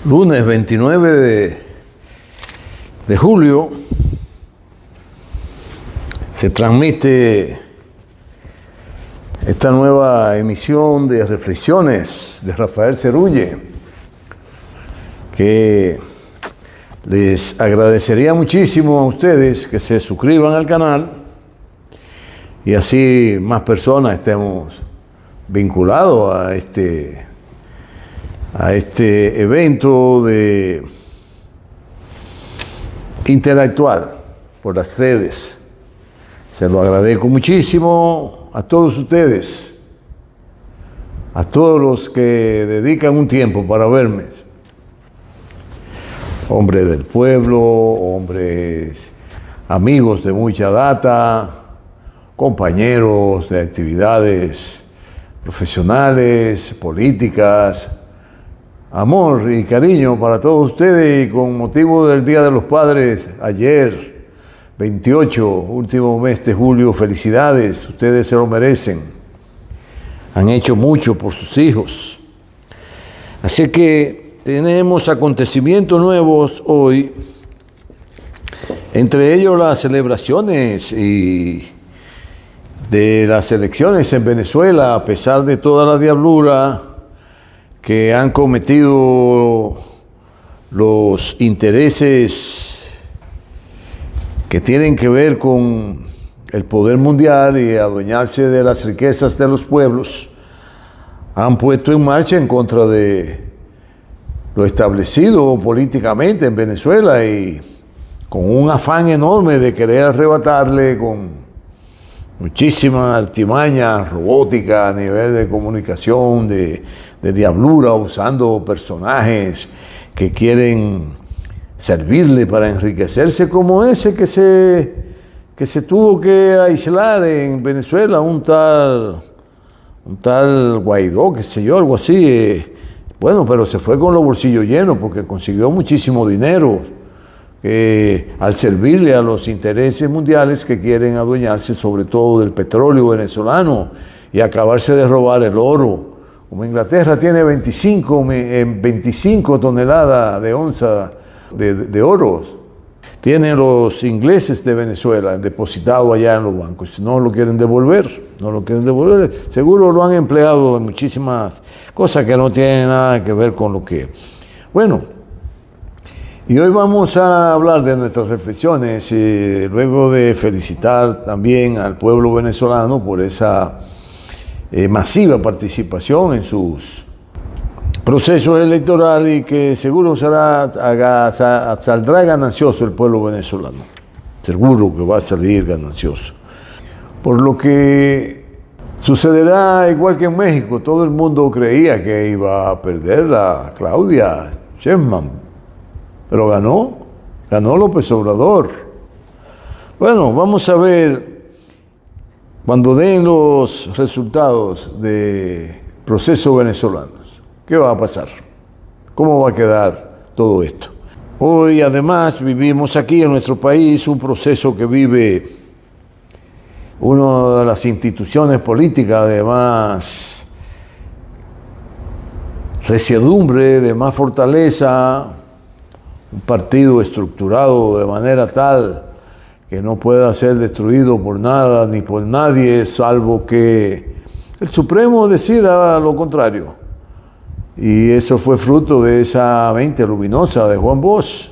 Lunes 29 de julio se transmite esta nueva emisión de Reflexiones de Rafael Cerulle, que les agradecería muchísimo a ustedes que se suscriban al canal y así más personas estemos vinculados a este evento de interactuar por las redes. Se lo agradezco muchísimo a todos ustedes, a todos los que dedican un tiempo para verme. Hombres del pueblo, hombres amigos de mucha data, compañeros de actividades profesionales, políticas. Amor y cariño para todos ustedes, y con motivo del Día de los Padres, ayer, 28, último mes de julio, felicidades, ustedes se lo merecen. Han hecho mucho por sus hijos. Así que tenemos acontecimientos nuevos hoy, entre ellos las celebraciones de las elecciones en Venezuela, a pesar de toda la diablura que han cometido los intereses que tienen que ver con el poder mundial y adueñarse de las riquezas de los pueblos, han puesto en marcha en contra de lo establecido políticamente en Venezuela, y con un afán enorme de querer arrebatarle con muchísima artimaña robótica a nivel de comunicación, de diablura, usando personajes que quieren servirle para enriquecerse, como ese que se tuvo que aislar en Venezuela, un tal Guaidó, qué sé yo, algo así. Bueno, pero se fue con los bolsillos llenos porque consiguió muchísimo dinero al servirle a los intereses mundiales que quieren adueñarse sobre todo del petróleo venezolano y acabarse de robar el oro. Como Inglaterra tiene 25 toneladas de onza de oro, tienen los ingleses de Venezuela depositado allá en los bancos. No lo quieren devolver, seguro lo han empleado en muchísimas cosas que no tienen nada que ver con lo que... Bueno, y hoy vamos a hablar de nuestras reflexiones, luego de felicitar también al pueblo venezolano por esa masiva participación en sus procesos electorales, y que seguro saldrá ganancioso el pueblo venezolano. Seguro que va a salir ganancioso. Por lo que sucederá igual que en México. Todo el mundo creía que iba a perder la Claudia Sheinbaum, pero ganó López Obrador. Bueno, vamos a ver cuando den los resultados del proceso venezolano. ¿Qué va a pasar? ¿Cómo va a quedar todo esto? Hoy, además, vivimos aquí en nuestro país un proceso que vive una de las instituciones políticas de más resiedumbre, de más fortaleza, un partido estructurado de manera tal que no pueda ser destruido por nada ni por nadie, salvo que el Supremo decida lo contrario. Y eso fue fruto de esa mente luminosa de Juan Bosch.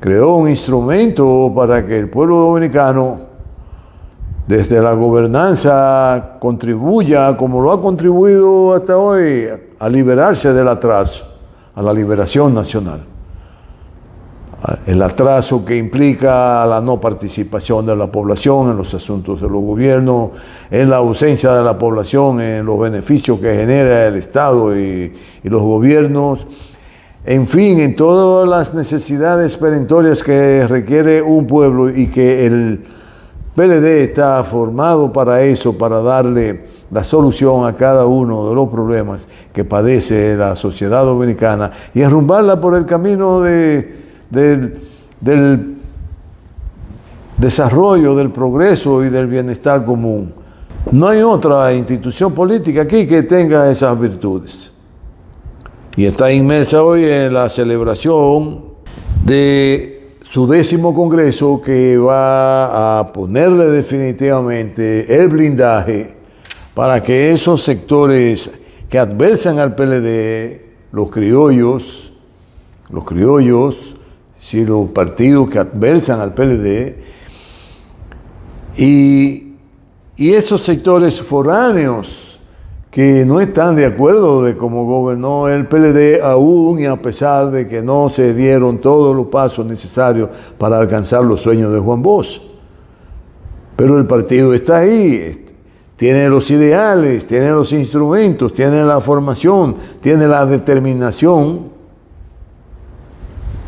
Creó un instrumento para que el pueblo dominicano, desde la gobernanza, contribuya, como lo ha contribuido hasta hoy, a liberarse del atraso, a la liberación nacional. El atraso que implica la no participación de la población en los asuntos de los gobiernos, en la ausencia de la población en los beneficios que genera el Estado y los gobiernos, en fin, en todas las necesidades perentorias que requiere un pueblo, y que el PLD está formado para eso, para darle la solución a cada uno de los problemas que padece la sociedad dominicana y arrumbarla por el camino del desarrollo, del progreso y del bienestar común. No hay otra institución política aquí que tenga esas virtudes. y está inmersa hoy en la celebración de su 10º Congreso, que va a ponerle definitivamente el blindaje para que esos sectores que adversan al PLD, los criollos, sí, los partidos que adversan al PLD, y esos sectores foráneos que no están de acuerdo de cómo gobernó el PLD, aún y a pesar de que no se dieron todos los pasos necesarios para alcanzar los sueños de Juan Bosch. Pero el partido está ahí, tiene los ideales, tiene los instrumentos, tiene la formación, tiene la determinación,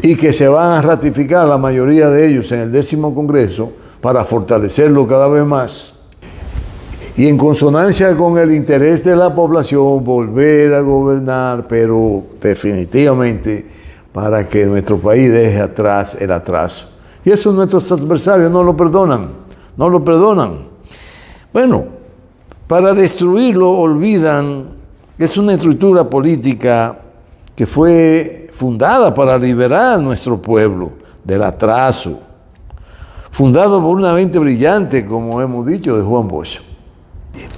y que se van a ratificar la mayoría de ellos en el 10º Congreso para fortalecerlo cada vez más. Y en consonancia con el interés de la población, volver a gobernar, pero definitivamente para que nuestro país deje atrás el atraso. Y eso nuestros adversarios no lo perdonan, no lo perdonan. Bueno, para destruirlo olvidan que es una estructura política que fue fundada para liberar a nuestro pueblo del atraso, fundado por una mente brillante, como hemos dicho, de Juan Bosch.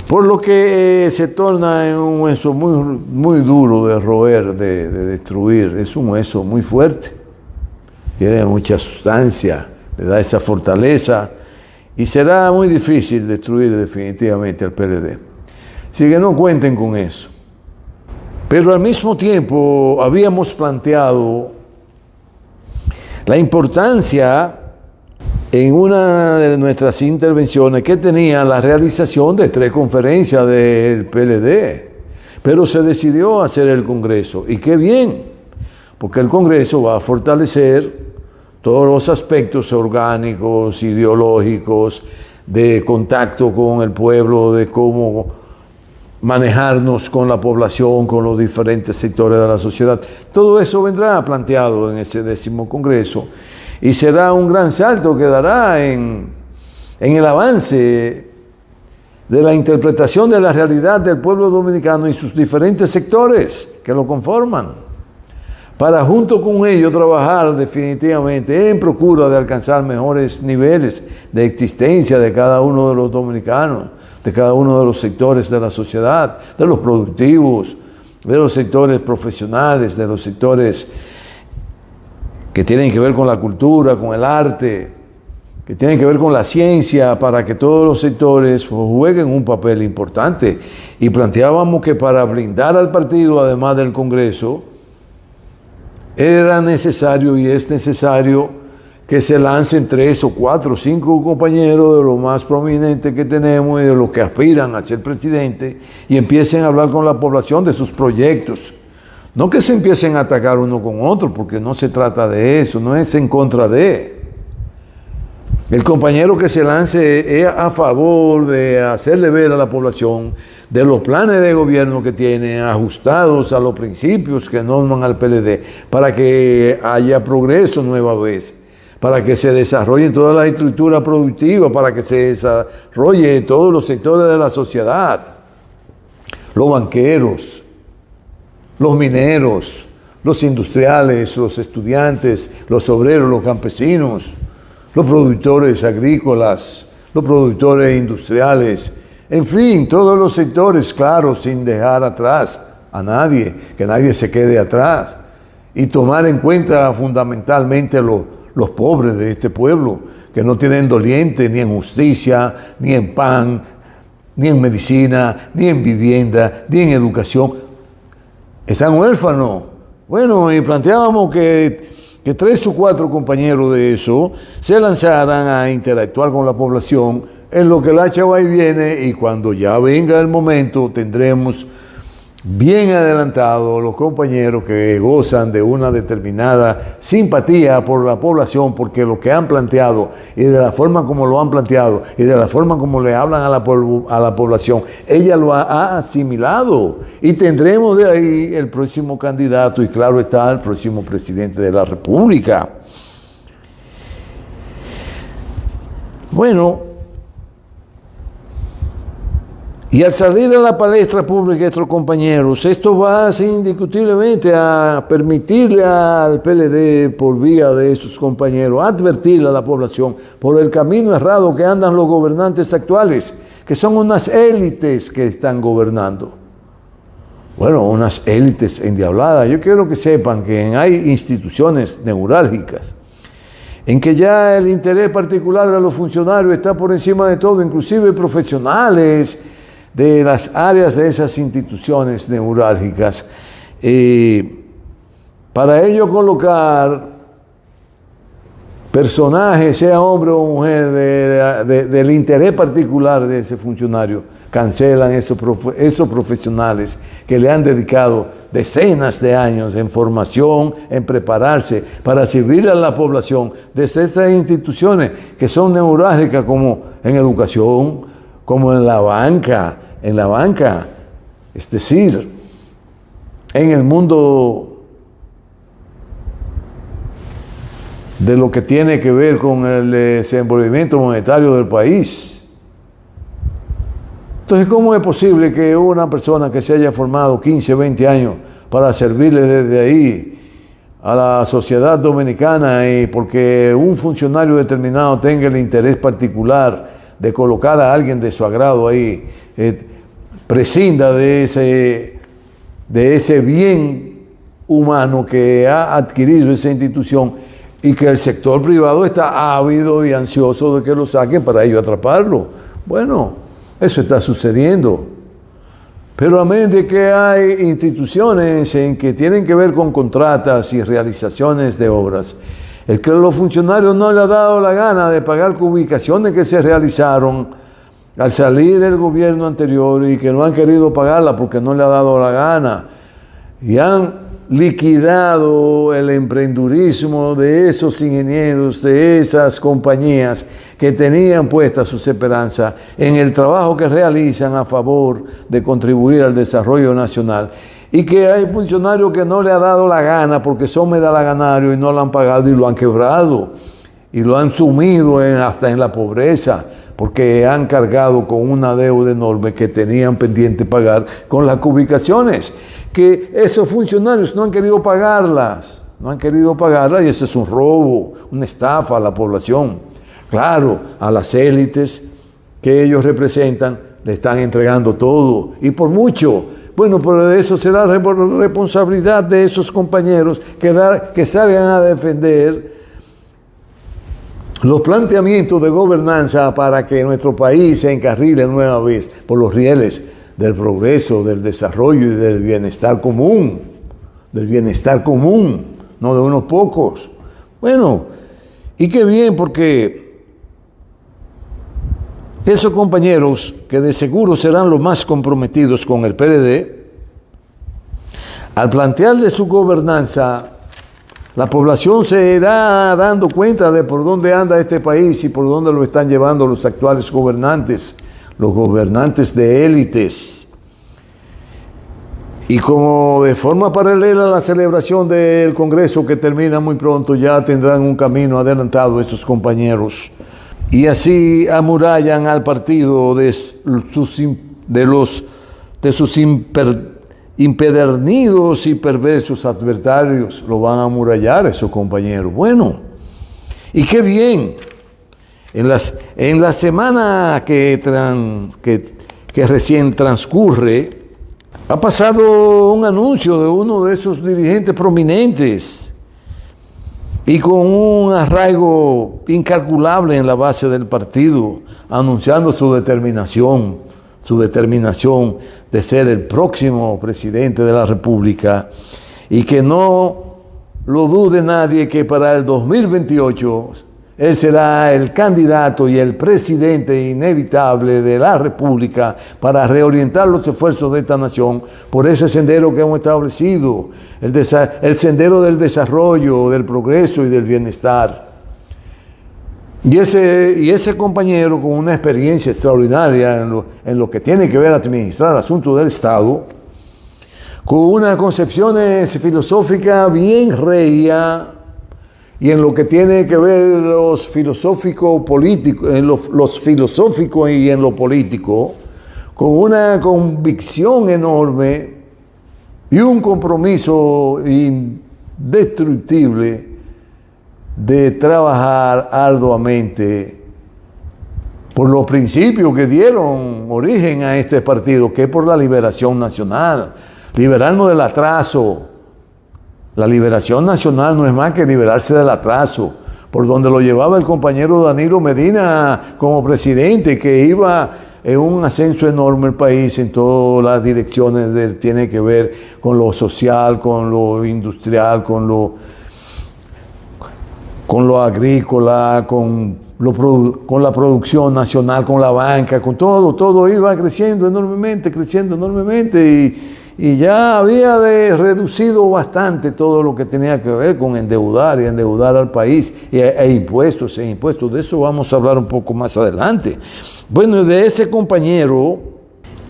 Por lo que se torna en un hueso muy duro de roer, de destruir. Es un hueso muy fuerte, tiene mucha sustancia, le da esa fortaleza, y será muy difícil destruir definitivamente al PLD. Así que no cuenten con eso. Pero al mismo tiempo habíamos planteado la importancia en una de nuestras intervenciones que tenía la realización de 3 conferencias del PLD, pero se decidió hacer el Congreso, y qué bien, porque el Congreso va a fortalecer todos los aspectos orgánicos, ideológicos, de contacto con el pueblo, de cómo manejarnos con la población, con los diferentes sectores de la sociedad. Todo eso vendrá planteado en ese 10º Congreso, y será un gran salto que dará en el avance de la interpretación de la realidad del pueblo dominicano y sus diferentes sectores que lo conforman, para junto con ello trabajar definitivamente en procura de alcanzar mejores niveles de existencia de cada uno de los dominicanos, de cada uno de los sectores de la sociedad, de los productivos, de los sectores profesionales, de los sectores que tienen que ver con la cultura, con el arte, que tienen que ver con la ciencia, para que todos los sectores jueguen un papel importante. Y planteábamos que para blindar al partido, además del Congreso, era necesario y es necesario que se lancen 3 o 4 o 5 compañeros de los más prominentes que tenemos y de los que aspiran a ser presidente, y empiecen a hablar con la población de sus proyectos. No que se empiecen a atacar uno con otro, porque no se trata de eso, no es en contra de. El compañero que se lance es a favor de hacerle ver a la población de los planes de gobierno que tiene, ajustados a los principios que norman al PLD, para que haya progreso nueva vez, para que se desarrolle toda la estructura productiva, para que se desarrolle todos los sectores de la sociedad, los banqueros, los mineros, los industriales, los estudiantes, los obreros, los campesinos, los productores agrícolas, los productores industriales, en fin, todos los sectores, claro, sin dejar atrás a nadie, que nadie se quede atrás, y tomar en cuenta fundamentalmente los pobres de este pueblo, que no tienen doliente ni en justicia, ni en pan, ni en medicina, ni en vivienda, ni en educación. Están huérfanos. Bueno, y planteábamos que 3 o 4 compañeros de eso se lanzaran a interactuar con la población en lo que el hacha va y viene, y cuando ya venga el momento tendremos bien adelantados los compañeros que gozan de una determinada simpatía por la población, porque lo que han planteado y de la forma como lo han planteado y de la forma como le hablan a la población, ella lo ha asimilado, y tendremos de ahí el próximo candidato y, claro está, el próximo presidente de la República. Bueno, Y al salir a la palestra pública estos compañeros, esto va indiscutiblemente a permitirle al PLD, por vía de esos compañeros, advertirle a la población por el camino errado que andan los gobernantes actuales, que son unas élites que están gobernando. Bueno, unas élites endiabladas. Yo quiero que sepan que hay instituciones neurálgicas en que ya el interés particular de los funcionarios está por encima de todo, inclusive profesionales de las áreas de esas instituciones neurálgicas, para ello colocar personajes, sea hombre o mujer, del interés particular de ese funcionario, cancelan esos profesionales que le han dedicado decenas de años en formación, en prepararse para servir a la población desde esas instituciones que son neurálgicas, como en educación, como en la banca, es decir, en el mundo de lo que tiene que ver con el desenvolvimiento monetario del país. Entonces, ¿cómo es posible que una persona que se haya formado 15, 20 años para servirle desde ahí a la sociedad dominicana, y porque un funcionario determinado tenga el interés particular de colocar a alguien de su agrado ahí, prescinda de ese bien humano que ha adquirido esa institución, y que el sector privado está ávido y ansioso de que lo saquen para ello atraparlo? Bueno, eso está sucediendo. Pero a menos de que hay instituciones en que tienen que ver con contratas y realizaciones de obras, el que los funcionarios no le ha dado la gana de pagar ubicaciones que se realizaron al salir el gobierno anterior y que no han querido pagarla porque no le ha dado la gana, y han liquidado el emprendurismo de esos ingenieros, de esas compañías que tenían puestas sus esperanzas en el trabajo que realizan a favor de contribuir al desarrollo nacional, y que hay funcionarios que no le ha dado la gana porque son medalaganarios y no lo han pagado y lo han quebrado y lo han sumido hasta en la pobreza, porque han cargado con una deuda enorme que tenían pendiente pagar con las ubicaciones, que esos funcionarios no han querido pagarlas, y eso es un robo, una estafa a la población. Claro, a las élites que ellos representan le están entregando todo, y por mucho. Bueno, pero de eso será responsabilidad de esos compañeros que salgan a defender los planteamientos de gobernanza para que nuestro país se encarrile nueva vez por los rieles del progreso, del desarrollo y del bienestar común, no de unos pocos. Bueno, y qué bien, porque esos compañeros, que de seguro serán los más comprometidos con el PLD, al plantearle su gobernanza, la población se irá dando cuenta de por dónde anda este país y por dónde lo están llevando los actuales gobernantes, los gobernantes de élites. Y como de forma paralela a la celebración del Congreso, que termina muy pronto, ya tendrán un camino adelantado estos compañeros. Y así amurallan al partido de sus impedernidos y perversos adversarios. Lo van a amurallar esos compañeros. Bueno, y qué bien. En la semana que recién transcurre, ha pasado un anuncio de uno de esos dirigentes prominentes y con un arraigo incalculable en la base del partido, anunciando su determinación de ser el próximo presidente de la República, y que no lo dude nadie que para el 2028 él será el candidato y el presidente inevitable de la República para reorientar los esfuerzos de esta nación por ese sendero que hemos establecido, el sendero del desarrollo, del progreso y del bienestar. Y ese compañero, con una experiencia extraordinaria en lo que tiene que ver administrar asuntos del Estado, con unas concepciones filosóficas bien regia, y en lo que tiene que ver los filosófico y en lo político, con una convicción enorme y un compromiso indestructible de trabajar arduamente por los principios que dieron origen a este partido, que es por la liberación nacional, liberarnos del atraso. La liberación nacional no es más que liberarse del atraso, por donde lo llevaba el compañero Danilo Medina como presidente, que iba en un ascenso enorme el país en todas las direcciones, tiene que ver con lo social, con lo industrial, con lo agrícola, con la producción nacional, con la banca, con todo iba creciendo enormemente, y ya había reducido bastante todo lo que tenía que ver con endeudar al país e impuestos. De eso vamos a hablar un poco más adelante. Bueno, de ese compañero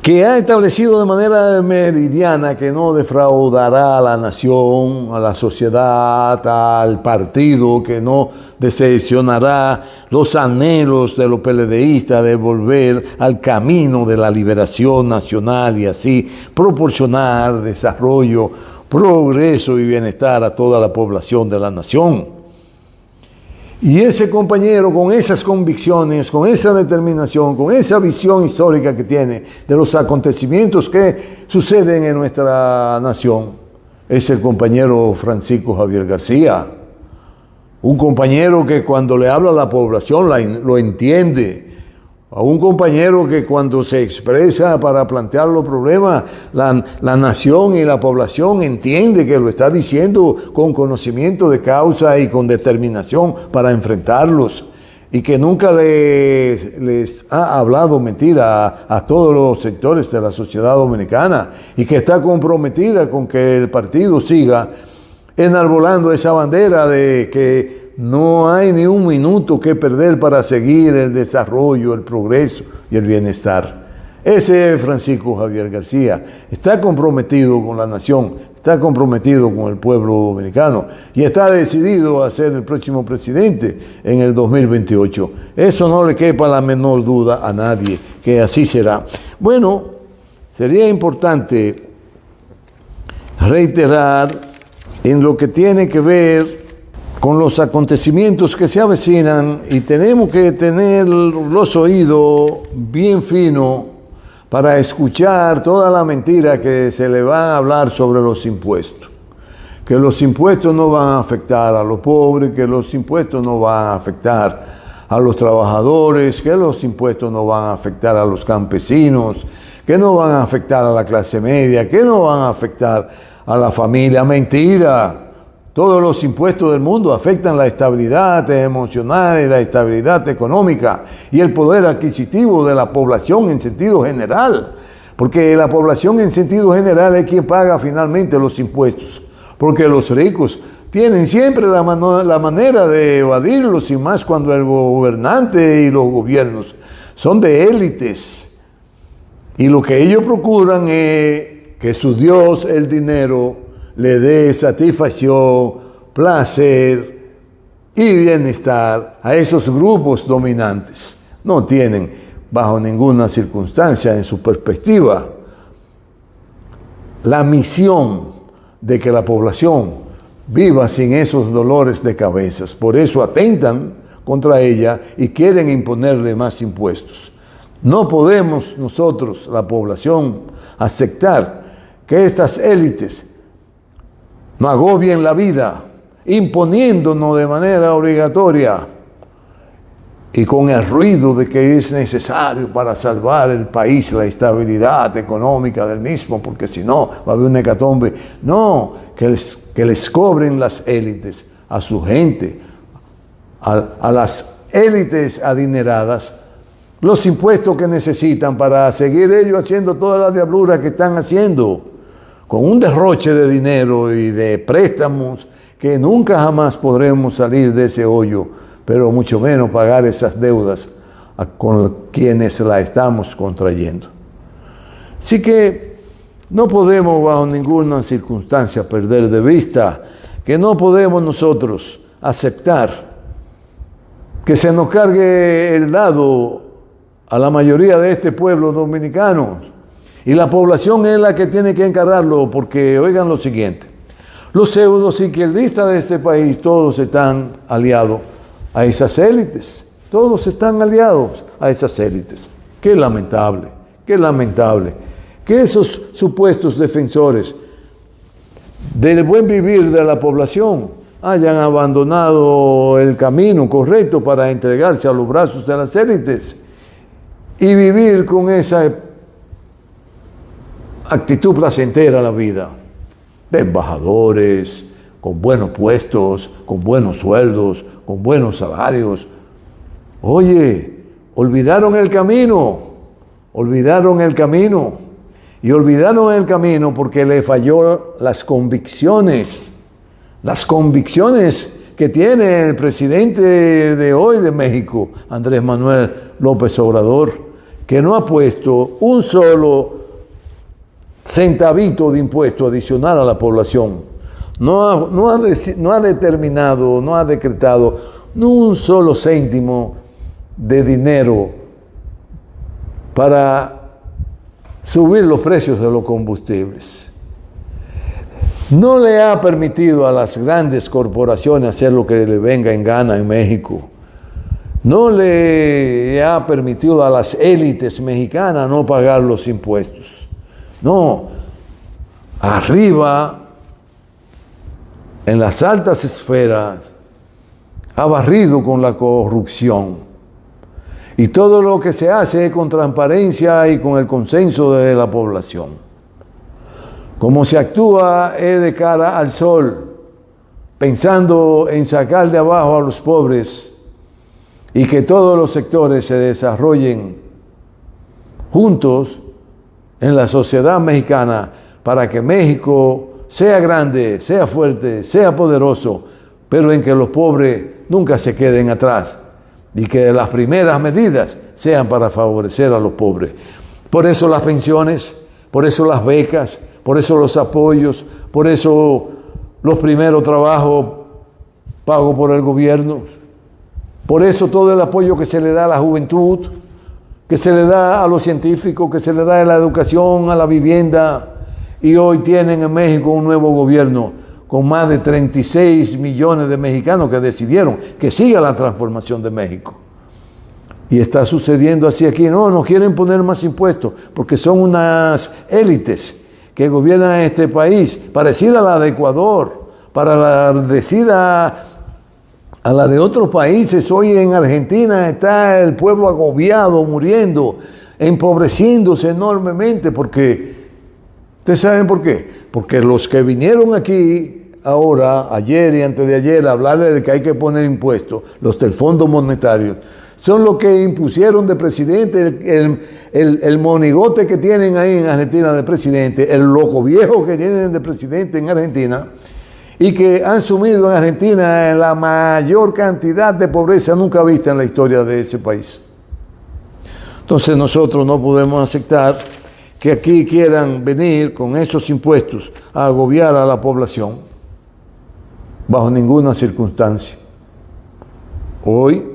que ha establecido de manera meridiana que no defraudará a la nación, a la sociedad, al partido, que no decepcionará los anhelos de los PLDistas de volver al camino de la liberación nacional y así proporcionar desarrollo, progreso y bienestar a toda la población de la nación. Y ese compañero, con esas convicciones, con esa determinación, con esa visión histórica que tiene de los acontecimientos que suceden en nuestra nación, es el compañero Francisco Javier García. Un compañero que cuando le habla a la población lo entiende. A un compañero que cuando se expresa para plantear los problemas, la nación y la población entiende que lo está diciendo con conocimiento de causa y con determinación para enfrentarlos, y que nunca les ha hablado mentira a todos los sectores de la sociedad dominicana, y que está comprometida con que el partido siga enarbolando esa bandera de que no hay ni un minuto que perder para seguir el desarrollo, el progreso y el bienestar. Ese es Francisco Javier García. Está comprometido con la nación, está comprometido con el pueblo dominicano y está decidido a ser el próximo presidente en el 2028. Eso no le quepa la menor duda a nadie, que así será. Bueno, sería importante reiterar en lo que tiene que ver con los acontecimientos que se avecinan, y tenemos que tener los oídos bien finos para escuchar toda la mentira que se le va a hablar sobre los impuestos. Que los impuestos no van a afectar a los pobres, que los impuestos no van a afectar a los trabajadores, que los impuestos no van a afectar a los campesinos, que no van a afectar a la clase media, que no van a afectar a la familia. Mentira. Todos los impuestos del mundo afectan la estabilidad emocional y la estabilidad económica y el poder adquisitivo de la población en sentido general. Porque la población en sentido general es quien paga finalmente los impuestos. Porque los ricos tienen siempre la manera de evadirlos, y más cuando el gobernante y los gobiernos son de élites. Y lo que ellos procuran es que su Dios, el dinero, le dé satisfacción, placer y bienestar a esos grupos dominantes. No tienen, bajo ninguna circunstancia en su perspectiva, la misión de que la población viva sin esos dolores de cabezas. Por eso atentan contra ella y quieren imponerle más impuestos. No podemos nosotros, la población, aceptar que estas élites no agobien la vida, imponiéndonos de manera obligatoria y con el ruido de que es necesario para salvar el país, la estabilidad económica del mismo, porque si no va a haber un hecatombe. No, que les cobren las élites a su gente, a las élites adineradas, los impuestos que necesitan para seguir ellos haciendo todas las diabluras que están haciendo, con un derroche de dinero y de préstamos que nunca jamás podremos salir de ese hoyo, pero mucho menos pagar esas deudas con quienes la estamos contrayendo. Así que no podemos bajo ninguna circunstancia perder de vista que no podemos nosotros aceptar que se nos cargue el dado a la mayoría de este pueblo dominicano. Y la población es la que tiene que encararlo, porque oigan lo siguiente: los pseudos izquierdistas de este país, todos están aliados a esas élites. Todos están aliados a esas élites. Qué lamentable, que esos supuestos defensores del buen vivir de la población hayan abandonado el camino correcto para entregarse a los brazos de las élites y vivir con esa actitud placentera a la vida, de embajadores, con buenos puestos, con buenos sueldos, con buenos salarios. Oye, olvidaron el camino porque le falló las convicciones que tiene el presidente de hoy de México, Andrés Manuel López Obrador, que no ha puesto un solo centavito de impuesto adicional a la población. No ha determinado, no ha decretado ni un solo céntimo de dinero para subir los precios de los combustibles. No le ha permitido a las grandes corporaciones hacer lo que le venga en gana en México. No le ha permitido a las élites mexicanas no pagar los impuestos. No, arriba, en las altas esferas, ha barrido con la corrupción. Y todo lo que se hace es con transparencia y con el consenso de la población. Como se actúa es de cara al sol, pensando en sacar de abajo a los pobres y que todos los sectores se desarrollen juntos en la sociedad mexicana para que México sea grande, sea fuerte, sea poderoso, pero en que los pobres nunca se queden atrás y que las primeras medidas sean para favorecer a los pobres. Por eso las pensiones, por eso las becas, por eso los apoyos, por eso los primeros trabajos pagos por el gobierno, por eso todo el apoyo que se le da a la juventud, que se le da a los científicos, que se le da a la educación, a la vivienda. Y hoy tienen en México un nuevo gobierno con más de 36 millones de mexicanos que decidieron que siga la transformación de México. Y está sucediendo así aquí. No quieren poner más impuestos porque son unas élites que gobiernan este país, parecida a la de Ecuador, parecida a la de otros países. Hoy en Argentina está el pueblo agobiado, muriendo, empobreciéndose enormemente porque, ¿ustedes saben por qué? Porque los que vinieron aquí ahora, ayer y antes de ayer, a hablarle de que hay que poner impuestos, los del Fondo Monetario, son los que impusieron de presidente el monigote que tienen ahí en Argentina de presidente, el loco viejo que tienen de presidente en Argentina, y que han sumido en Argentina en la mayor cantidad de pobreza nunca vista en la historia de ese país. Entonces nosotros no podemos aceptar que aquí quieran venir con esos impuestos a agobiar a la población bajo ninguna circunstancia. Hoy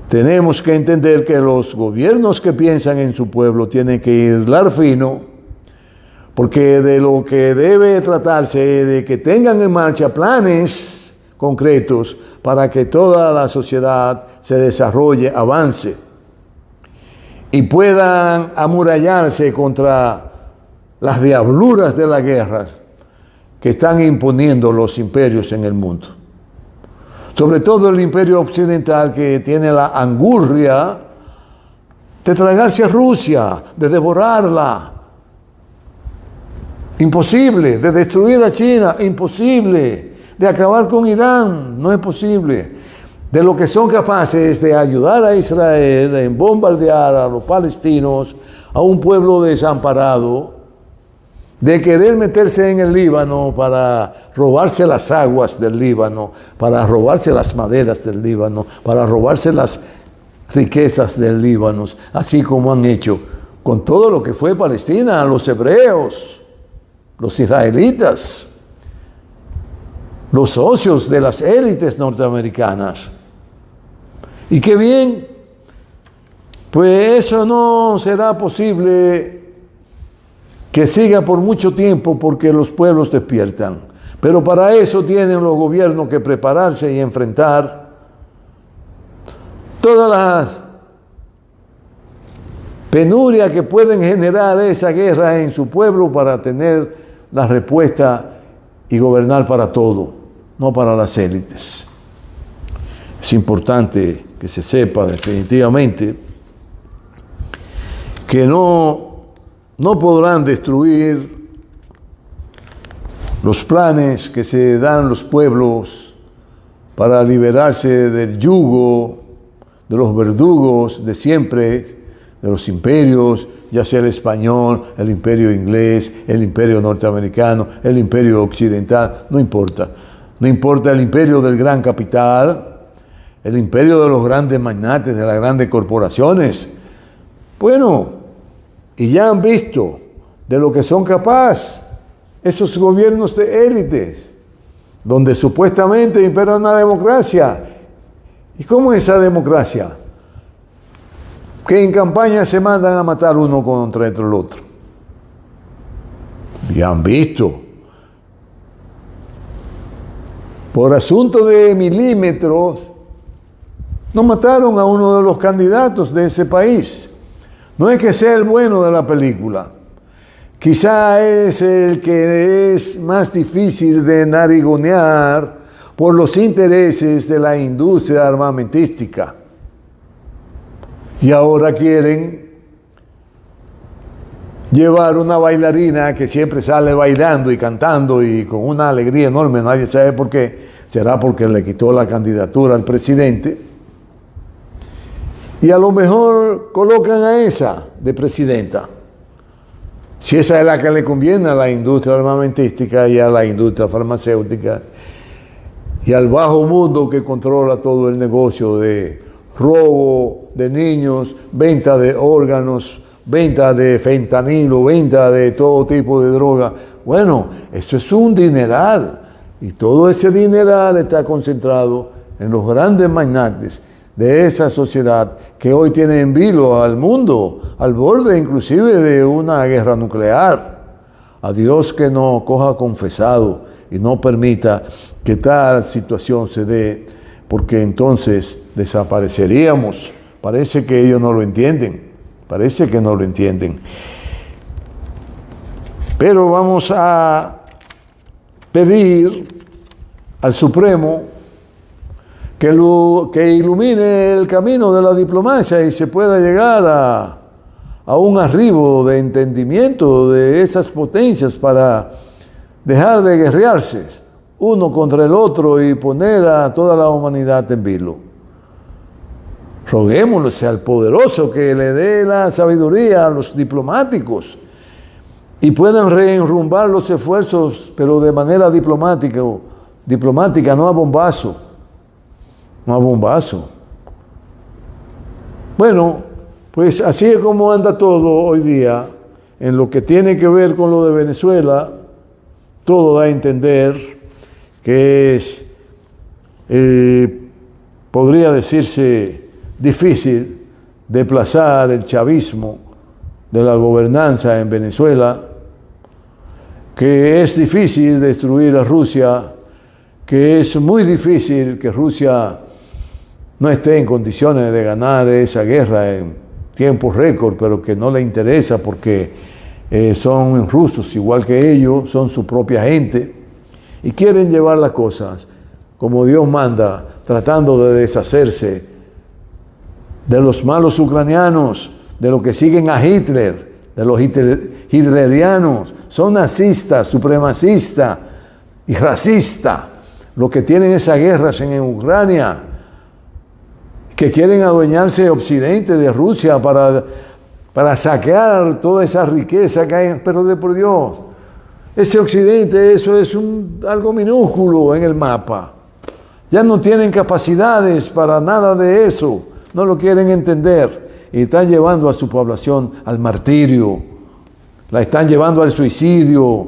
tenemos que entender que los gobiernos que piensan en su pueblo tienen que hilar fino, porque de lo que debe tratarse es de que tengan en marcha planes concretos para que toda la sociedad se desarrolle, avance y puedan amurallarse contra las diabluras de la guerra que están imponiendo los imperios en el mundo. Sobre todo el imperio occidental, que tiene la angurria de tragarse a Rusia, de devorarla. Imposible. De destruir a China, imposible. De acabar con Irán, no es posible. De lo que son capaces de ayudar a Israel en bombardear a los palestinos, a un pueblo desamparado, de querer meterse en el Líbano para robarse las aguas del Líbano, para robarse las maderas del Líbano, para robarse las riquezas del Líbano, así como han hecho con todo lo que fue Palestina, los hebreos, los israelitas, los socios de las élites norteamericanas. Y qué bien Pues eso no será posible que siga por mucho tiempo porque los pueblos despiertan. Pero para eso tienen los gobiernos que prepararse y enfrentar todas las penurias que pueden generar esa guerra en su pueblo para tener la respuesta y gobernar para todo, no para las élites. Es importante que se sepa definitivamente que no podrán destruir los planes que se dan los pueblos para liberarse del yugo de los verdugos de siempre, de los imperios, ya sea el español, el imperio inglés, el imperio norteamericano, el imperio occidental, no importa. No importa el imperio del gran capital, el imperio de los grandes magnates, de las grandes corporaciones. Bueno, y ya han visto de lo que son capaces esos gobiernos de élites, donde supuestamente impera una democracia. ¿Y cómo es esa democracia? Que en campaña se mandan a matar uno contra el otro. Ya han visto. Por asunto de milímetros, no mataron a uno de los candidatos de ese país. No es que sea el bueno de la película. Quizá es el que es más difícil de narigonear por los intereses de la industria armamentística. Y ahora quieren llevar una bailarina que siempre sale bailando y cantando y con una alegría enorme, nadie sabe por qué, será porque le quitó la candidatura al presidente, y a lo mejor colocan a esa de presidenta, si esa es la que le conviene a la industria armamentística y a la industria farmacéutica y al bajo mundo que controla todo el negocio de robo de niños, venta de órganos, venta de fentanilo, venta de todo tipo de droga. Bueno, esto es un dineral y todo ese dineral está concentrado en los grandes magnates de esa sociedad que hoy tiene en vilo al mundo, al borde inclusive de una guerra nuclear. A Dios que no coja confesado y no permita que tal situación se dé, porque entonces desapareceríamos. Parece que ellos no lo entienden, parece que no lo entienden. Pero vamos a pedir al Supremo que ilumine el camino de la diplomacia y se pueda llegar a un arribo de entendimiento de esas potencias para dejar de guerrearse uno contra el otro y poner a toda la humanidad en vilo. Roguémosle al poderoso que le dé la sabiduría a los diplomáticos y puedan reenrumbar los esfuerzos, pero de manera diplomática, no a bombazo. No a bombazo. Bueno, pues así es como anda todo hoy día. En lo que tiene que ver con lo de Venezuela, todo da a entender que es, podría decirse, difícil desplazar el chavismo de la gobernanza en Venezuela, que es difícil destruir a Rusia, que es muy difícil que Rusia no esté en condiciones de ganar esa guerra en tiempo récord, pero que no le interesa porque son rusos igual que ellos, son su propia gente y quieren llevar las cosas como Dios manda, tratando de deshacerse de los malos ucranianos, de los que siguen a Hitler, de los hitlerianos. Son nazistas, supremacistas y racistas los que tienen esas guerras en Ucrania, que quieren adueñarse de Occidente, de Rusia, para saquear toda esa riqueza que hay. Pero por Dios, ese Occidente, eso es algo minúsculo en el mapa. Ya no tienen capacidades para nada de eso. No lo quieren entender. Y están llevando a su población al martirio. La están llevando al suicidio.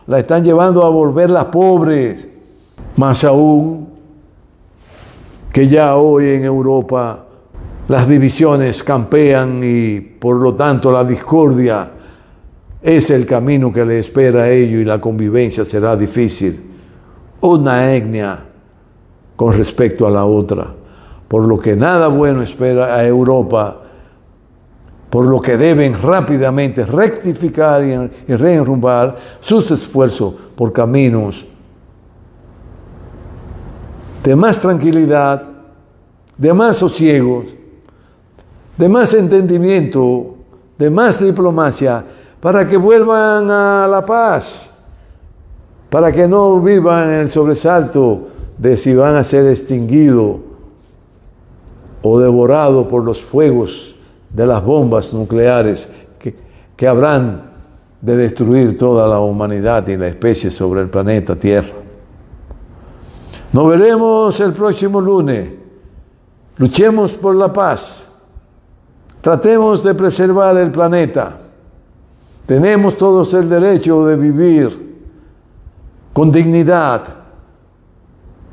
La están llevando a volverlas pobres. Más aún, que ya hoy en Europa Las divisiones campean y por lo tanto la discordia es el camino que le espera a ellos y la convivencia será difícil. Una etnia con respecto a la otra, por lo que nada bueno espera a Europa, por lo que deben rápidamente rectificar y reenrumbar sus esfuerzos por caminos de más tranquilidad, de más sosiego, de más entendimiento, de más diplomacia, para que vuelvan a la paz, para que no vivan en el sobresalto de si van a ser extinguidos o devorados por los fuegos de las bombas nucleares que habrán de destruir toda la humanidad y la especie sobre el planeta Tierra. Nos veremos el próximo lunes. Luchemos por la paz. Tratemos de preservar el planeta. Tenemos todos el derecho de vivir con dignidad,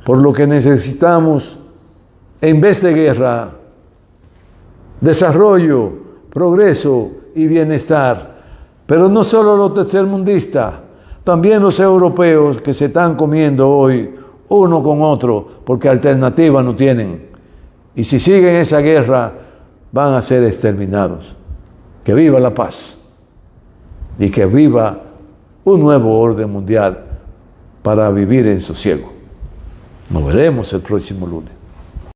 por lo que necesitamos, en vez de guerra, desarrollo, progreso y bienestar. Pero no solo los tercermundistas, también los europeos que se están comiendo hoy uno con otro, porque alternativa no tienen. Y si siguen esa guerra, van a ser exterminados. Que viva la paz y que viva un nuevo orden mundial para vivir en sosiego. Nos veremos el próximo lunes.